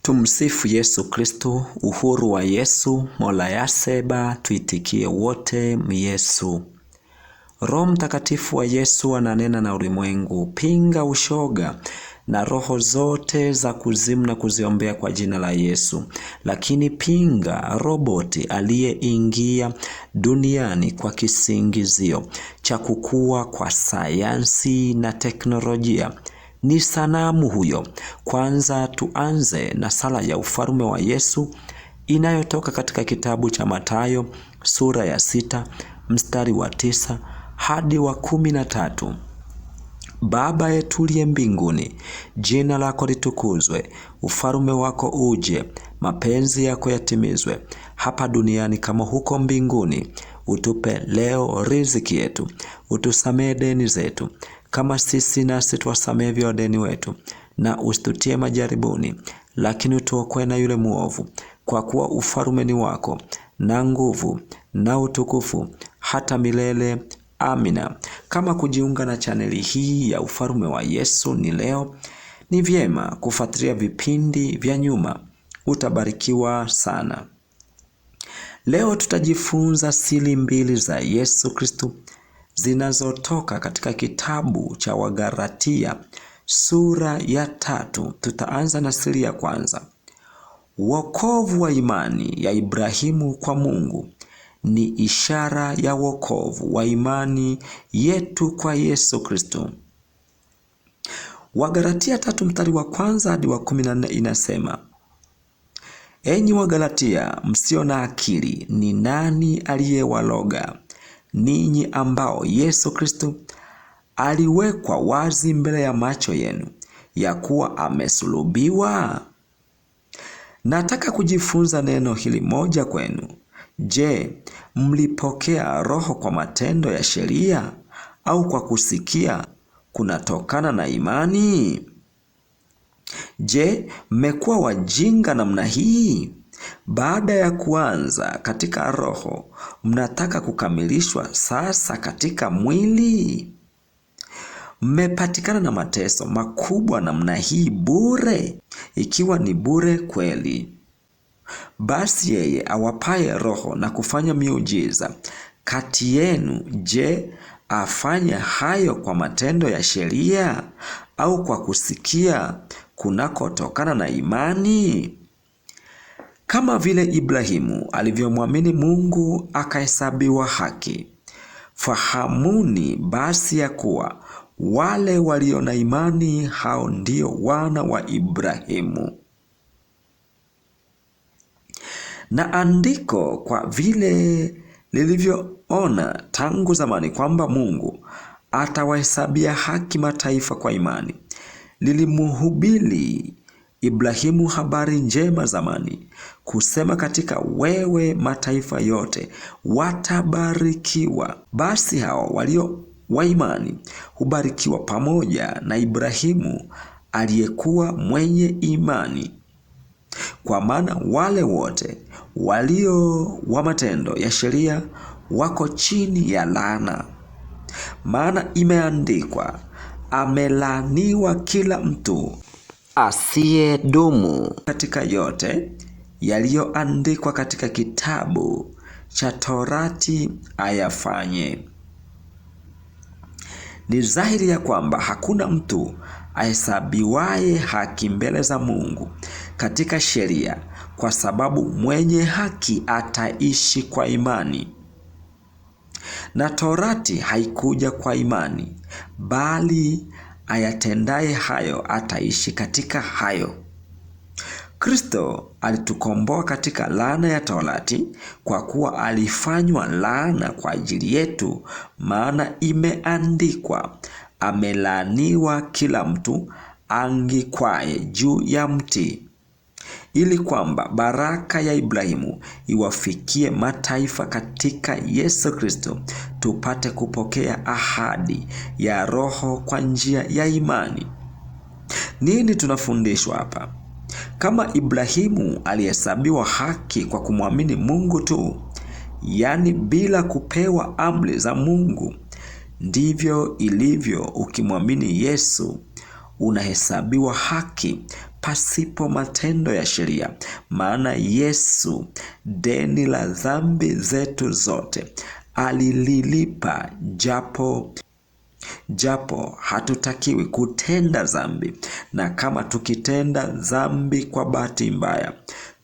Tumsifu Yesu Kristo. Uhuru wa Yesu, mola yaseba, tuitikie wote Yesu. Roho Mtakatifu wa Yesu ananena na ulimwengu, pinga ushoga na roho zote za kuzimu na kuziombea kwa jina la Yesu. Lakini pinga roboti aliyeingia duniani kwa kisingizio cha kukua kwa sayansi na teknolojia. Ni sanamu huyo. Kwanza tuanze na sala ya ufalme wa Yesu inayotoka katika kitabu cha Mathayo sura ya 6 mstari wa 9 hadi wa 13. Baba yetu uliye mbinguni, jina lako litukuzwe, ufalme wako uje, mapenzi yako yatimizwe hapa duniani kama huko mbinguni. Utupe leo riziki yetu, utusamee deni zetu kama sisi nasi tuwasamehevyo wadeni wetu, na usitutie majaribuni, lakini utuokoe na yule muovu, kwa kuwa ufalme ni wako na nguvu na utukufu hata milele. Amina. Kama kujiunga na chaneli hii ya ufalme wa Yesu ni leo, ni vyema kufuatilia vipindi vya nyuma. Utabarikiwa sana. Leo tutajifunza siri mbili za Yesu Kristo zinazotoka katika kitabu cha Wagalatia sura ya 3. Tutaanza na siri ya kwanza. Wokovu wa imani ya Ibrahimu kwa Mungu ni ishara ya wokovu wa imani yetu kwa Yesu Kristo. Wagalatia 3 mstari wa 1 hadi wa 14 inasema, enyi Wagalatia msio na akili, ni nani aliyewaloga ninyi ambao Yesu Kristo aliwekwa wazi mbele ya macho yenu ya kuwa amesulubiwa? Nataka kujifunza neno hili moja kwenu. Je, mlipokea roho kwa matendo ya sheria au kwa kusikia kunatokana na imani? Je, mmekuwa wajinga namna hii? Baada ya kuanza katika roho, mnataka kukamilishwa sasa katika mwili? Mmepatikana na mateso makubwa namna hii bure? Ikiwa ni bure kweli, basi yeye awapaye roho na kufanya miujiza kati yenu, je, afanye hayo kwa matendo ya sheria au kwa kusikia kunakotokana na imani? Kama vile Ibrahimu alivyomwamini Mungu akahesabiwa haki, fahamuni basi ya kuwa wale walio na imani hao ndio wana wa Ibrahimu. Na andiko kwa vile lilivyoona tangu zamani kwamba Mungu atawahesabia haki mataifa kwa imani, lilimhubiri Ibrahimu habari njema zamani, kusema katika wewe mataifa yote watabarikiwa. Basi hao walio wa imani hubarikiwa pamoja na Ibrahimu aliyekuwa mwenye imani. Kwa maana wale wote walio wa matendo ya sheria wako chini ya laana. Maana imeandikwa, amelaaniwa kila mtu asiyedumu katika yote yaliyoandikwa katika kitabu cha Torati ayafanye. Ni dhahiri ya kwamba hakuna mtu ahesabiwaye haki mbele za Mungu katika sheria, kwa sababu mwenye haki ataishi kwa imani. Na Torati haikuja kwa imani, bali ayatendaye hayo ataishi katika hayo. Kristo alitukomboa katika laana ya Torati, kwa kuwa alifanywa laana kwa ajili yetu, maana imeandikwa, amelaaniwa kila mtu angikwaye juu ya mti, ili kwamba baraka ya Ibrahimu iwafikie mataifa katika Yesu Kristo, tupate kupokea ahadi ya roho kwa njia ya imani. Nini tunafundishwa hapa? Kama Ibrahimu alihesabiwa haki kwa kumwamini Mungu tu, yani bila kupewa amri za Mungu, ndivyo ilivyo ukimwamini Yesu unahesabiwa haki pasipo matendo ya sheria, maana Yesu deni la dhambi zetu zote alililipa, japo hatutakiwi kutenda dhambi. Na kama tukitenda dhambi kwa bahati mbaya,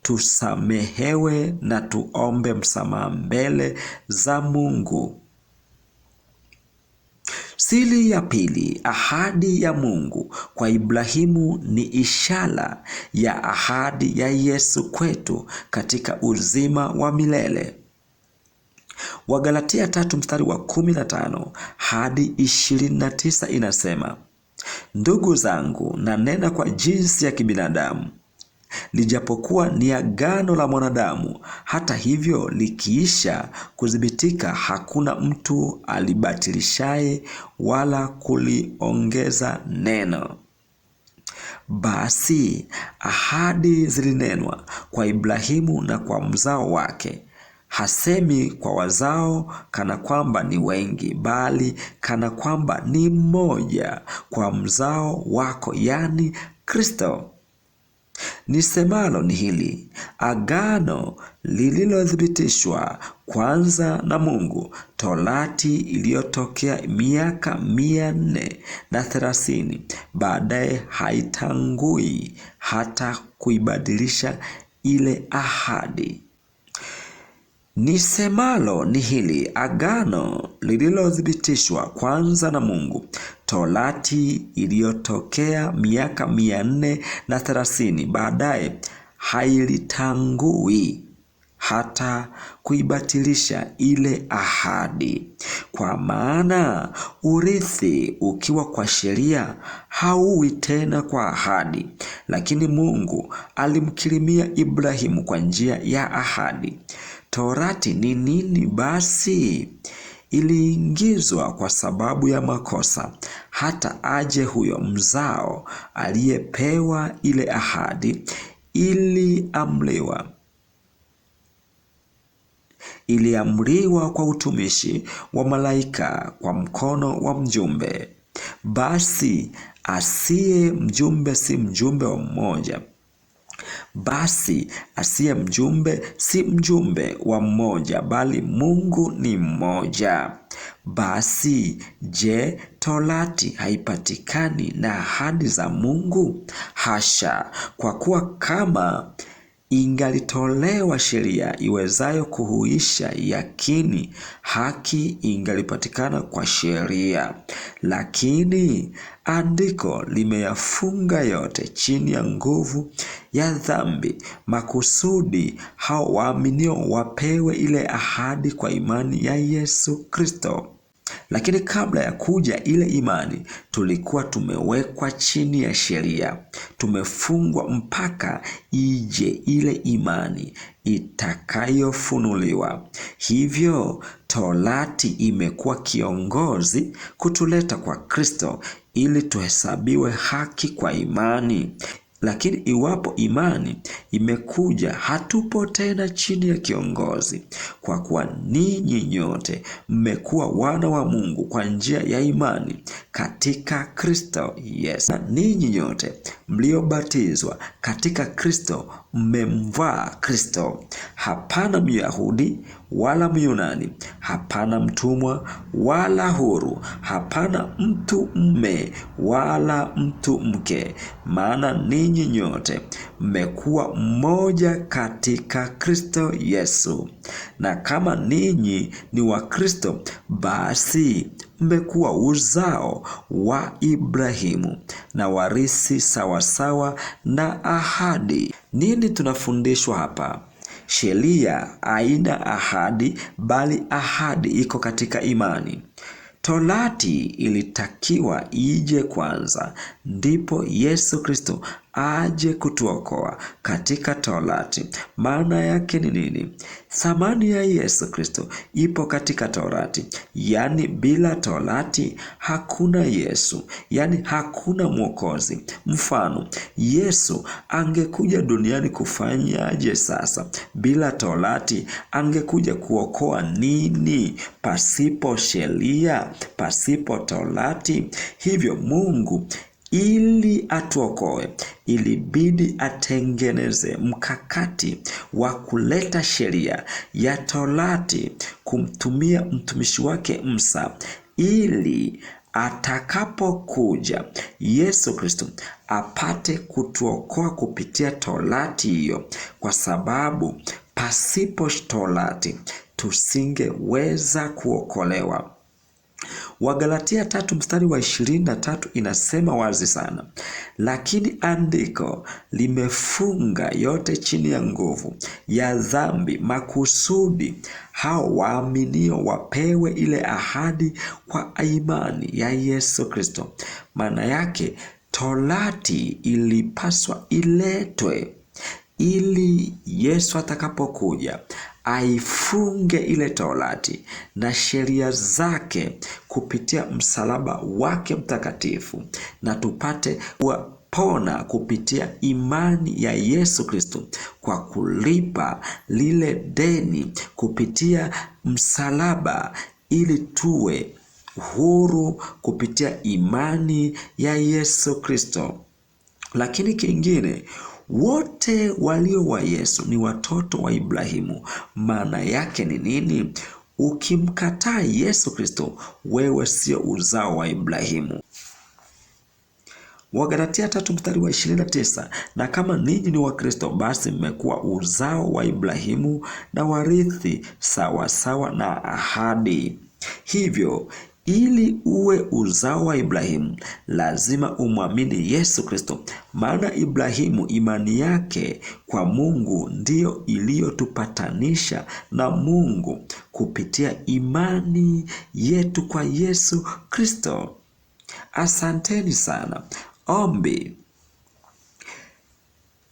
tusamehewe na tuombe msamaha mbele za Mungu. Siri ya pili, ahadi ya Mungu kwa Ibrahimu ni ishara ya ahadi ya Yesu kwetu katika uzima wa milele. Wagalatia 3:15 hadi 29 inasema, ndugu zangu, nanena kwa jinsi ya kibinadamu, lijapokuwa ni agano la mwanadamu, hata hivyo likiisha kudhibitika, hakuna mtu alibatilishaye wala kuliongeza neno. Basi ahadi zilinenwa kwa Ibrahimu na kwa mzao wake. Hasemi kwa wazao kana kwamba ni wengi, bali kana kwamba ni mmoja, kwa mzao wako, yani Kristo. Nisemalo ni hili: agano lililothibitishwa kwanza na Mungu, Torati iliyotokea miaka 430 baadaye, haitangui hata kuibadilisha ile ahadi. Nisemalo ni hili: agano lililothibitishwa kwanza na Mungu, Torati iliyotokea miaka 430 baadaye, hailitangui hata kuibatilisha ile ahadi. Kwa maana urithi ukiwa kwa sheria hauwi tena kwa ahadi, lakini Mungu alimkirimia Ibrahimu kwa njia ya ahadi. Torati ni nini basi? Iliingizwa kwa sababu ya makosa, hata aje huyo mzao aliyepewa ile ahadi. Iliamriwa kwa utumishi wa malaika kwa mkono wa mjumbe. Basi asiye mjumbe si mjumbe wa mmoja, basi asiye mjumbe si mjumbe wa mmoja, bali Mungu ni mmoja. Basi je, Torati haipatikani na ahadi za Mungu? Hasha! Kwa kuwa kama ingalitolewa sheria iwezayo kuhuisha yakini, haki ingalipatikana kwa sheria. Lakini andiko limeyafunga yote chini ya nguvu ya dhambi, makusudi hao waaminio wapewe ile ahadi kwa imani ya Yesu Kristo. Lakini kabla ya kuja ile imani, tulikuwa tumewekwa chini ya sheria, tumefungwa mpaka ije ile imani itakayofunuliwa. Hivyo Torati imekuwa kiongozi kutuleta kwa Kristo ili tuhesabiwe haki kwa imani. Lakini iwapo imani imekuja, hatupo tena chini ya kiongozi, kwa kuwa ninyi nyote mmekuwa wana wa Mungu kwa njia ya imani katika Kristo Yesu. Na ninyi nyote mliobatizwa katika Kristo mmemvaa Kristo. Hapana Myahudi wala Myunani, hapana mtumwa wala huru, hapana mtu mume wala mtu mke, maana ninyi nyote mmekuwa mmoja katika Kristo Yesu. Na kama ninyi ni wa Kristo, basi mmekuwa uzao wa Ibrahimu na warisi sawasawa na ahadi. Nini tunafundishwa hapa? Sheria haina ahadi, bali ahadi iko katika imani. Torati ilitakiwa ije kwanza, ndipo Yesu Kristo aje kutuokoa katika Torati. Maana yake ni nini? Thamani ya Yesu Kristo ipo katika Torati. Yaani bila Torati hakuna Yesu, yaani hakuna Mwokozi. Mfano, Yesu angekuja duniani kufanyaje sasa? Bila Torati angekuja kuokoa nini? Pasipo sheria, pasipo Torati. Hivyo Mungu ili atuokoe, ilibidi atengeneze mkakati wa kuleta sheria ya Torati kumtumia mtumishi wake Musa, ili atakapokuja Yesu Kristo apate kutuokoa kupitia Torati hiyo, kwa sababu pasipo Torati tusingeweza kuokolewa. Wagalatia 3:23 inasema wazi sana, lakini andiko limefunga yote chini ya nguvu ya dhambi, makusudi hao waaminio wapewe ile ahadi kwa imani ya Yesu Kristo. Maana yake Torati ilipaswa iletwe ili Yesu atakapokuja aifunge ile Torati na sheria zake kupitia msalaba wake mtakatifu, na tupate kupona kupitia imani ya Yesu Kristo kwa kulipa lile deni kupitia msalaba, ili tuwe huru kupitia imani ya Yesu Kristo. Lakini kingine, wote walio wa Yesu ni watoto wa Ibrahimu. Maana yake ni nini? Ukimkataa Yesu Kristo, wewe sio uzao wa Ibrahimu. Wagalatia 3:29, na kama ninyi ni Wakristo, basi mmekuwa uzao wa Ibrahimu na warithi sawa sawa na ahadi. Hivyo ili uwe uzao wa Ibrahimu, lazima umwamini Yesu Kristo. Maana Ibrahimu, imani yake kwa Mungu ndiyo iliyotupatanisha na Mungu kupitia imani yetu kwa Yesu Kristo. Asanteni sana. Ombi.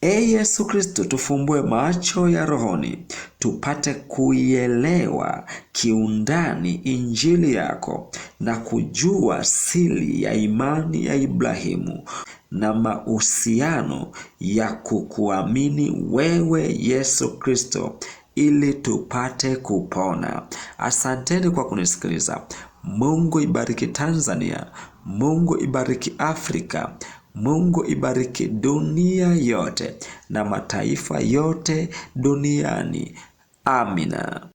Yesu Kristo, tufumbue macho ya rohoni, tupate kuielewa kiundani injili yako na kujua siri ya imani ya Ibrahimu na mahusiano ya kukuamini wewe Yesu Kristo, ili tupate kupona. Asanteni kwa kunisikiliza. Mungu ibariki Tanzania. Mungu ibariki Afrika. Mungu ibariki dunia yote na mataifa yote duniani. Amina.